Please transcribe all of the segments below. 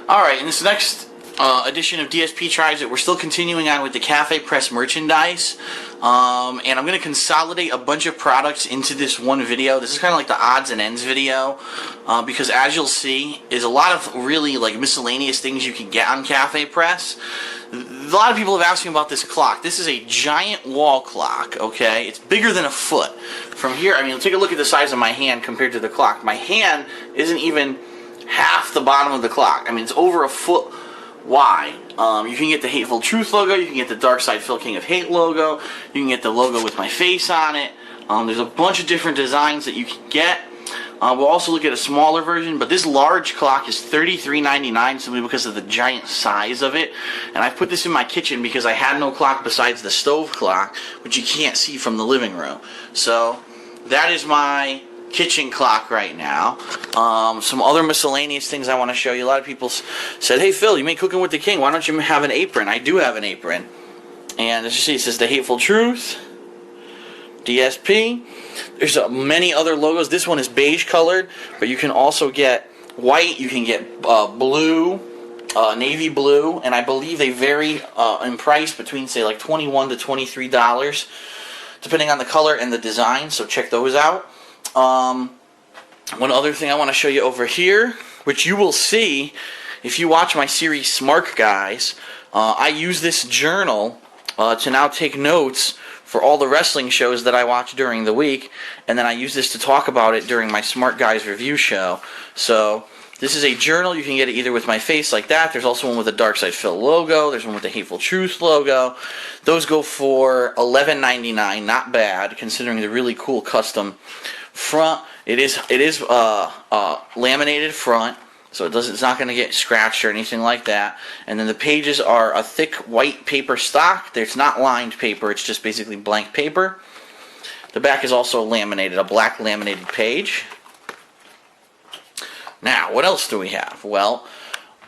Alright, in this next edition of DSP Tries It, we're still continuing on with the Cafepress merchandise. And I'm going to consolidate a bunch of products into this one video. This is kind of like the odds and ends video. Because as you'll see, is a lot of really like miscellaneous things you can get on Cafepress. A lot of people have asked me about this clock. This is a giant wall clock, okay? It's bigger than a foot. From here, I mean, take a look at the size of my hand compared to the clock. My hand isn't even half the bottom of the clock. I mean, it's over a foot wide. You can get the Hateful Truth logo. You can get the Dark Side Phil King of Hate logo. You can get the logo with my face on it. There's a bunch of different designs that you can get. We'll also look at a smaller version, but this large clock is $33.99 simply because of the giant size of it. And I put this in my kitchen because I had no clock besides the stove clock, which you can't see from the living room. So that is my kitchen clock right now. Some other miscellaneous things I want to show you. A lot of people said, "Hey Phil, you make Cooking with the King. Why don't you have an apron?" I do have an apron. And as you see, it says The Hateful Truth, DSP. There's many other logos. This one is beige colored, but you can also get white. You can get blue, navy blue, and I believe they vary in price between, say, like $21 to $23, depending on the color and the design. So check those out. One other thing I want to show you over here, which you will see if you watch my series Smart Guys. I use this journal to now take notes for all the wrestling shows that I watch during the week, and then I use this to talk about it during my Smart Guys review show. So this is a journal. You can get it either with my face like that. There's also one with the Dark Side Phil logo. There's one with the Hateful Truth logo. Those go for $11.99. Not bad considering the really cool custom front. It is laminated front, so it's not going to get scratched or anything like that. And then the pages are a thick white paper stock. It's not lined paper. It's just basically blank paper. The back is also laminated, a black laminated page. Now, what else do we have? Well,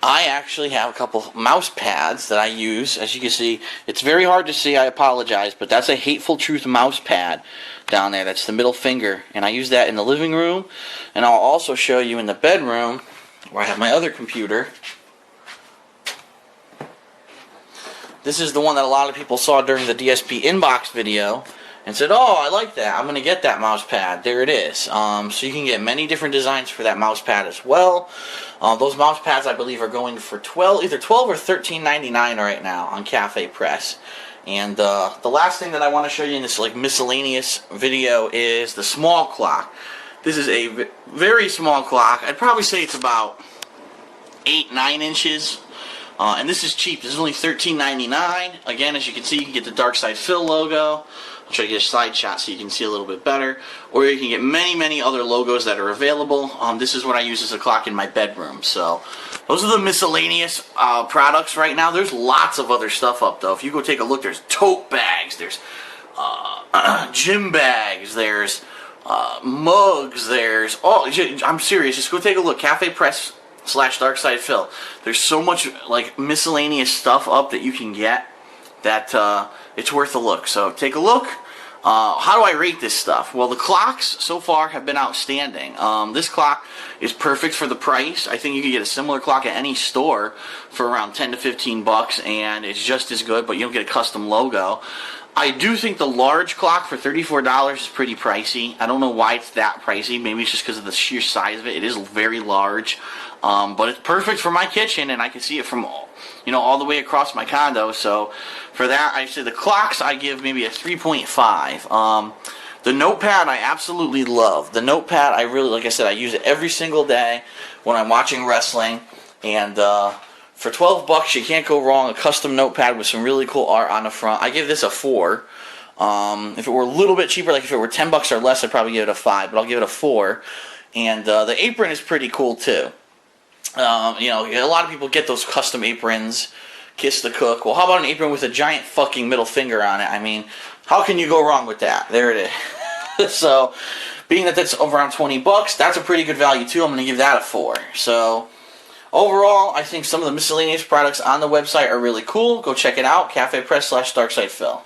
I actually have a couple mouse pads that I use. As you can see, it's very hard to see. I apologize, but that's a Hateful Truth mouse pad down there. That's the middle finger, and I use that in the living room, and I'll also show you in the bedroom where I have my other computer. This is the one that a lot of people saw during the DSP inbox video and said, "Oh, I like that. I'm going to get that mouse pad." There it is. So you can get many different designs for that mouse pad as well. Those mouse pads, I believe, are going for either $12 or $13.99 right now on Cafepress. And the last thing that I want to show you in this like miscellaneous video is the small clock. This is a very small clock. I'd probably say it's about 8-9 inches. And this is cheap. This is only $13.99. Again, as you can see, you can get the Dark Side Phil logo. I'll try to get a side shot so you can see a little bit better. Or you can get many other logos that are available. This is what I use as a clock in my bedroom. So those are the miscellaneous products right now. There's lots of other stuff up, though. If you go take a look, there's tote bags, there's gym bags, there's mugs, there's... Oh, I'm serious. Just go take a look. Cafepress / Dark Side Phil. There's so much like miscellaneous stuff up that you can get that it's worth a look. So take a look. How do I rate this stuff? Well, the clocks so far have been outstanding. This clock is perfect for the price. I think you can get a similar clock at any store for around 10 to 15 bucks, and it's just as good, but you don't get a custom logo. I do think the large clock for $34 is pretty pricey. I don't know why it's that pricey. Maybe it's just because of the sheer size of it. It is very large, but it's perfect for my kitchen, and I can see it from all the way across my condo. So for that, I say the clocks I give maybe a 3.5. The notepad I absolutely love. The notepad I really, like I said, I use it every single day when I'm watching wrestling, and for 12 bucks, you can't go wrong. A custom notepad with some really cool art on the front. I give this a 4. If it were a little bit cheaper, like if it were 10 bucks or less, I'd probably give it a 5, but I'll give it a 4. And the apron is pretty cool too. A lot of people get those custom aprons, Kiss the Cook. Well, how about an apron with a giant fucking middle finger on it? I mean, how can you go wrong with that? There it is. So, being that that's around 20 bucks, that's a pretty good value too. I'm going to give that a 4. So, overall, I think some of the miscellaneous products on the website are really cool. Go check it out. Cafepress / Dark Side Phil.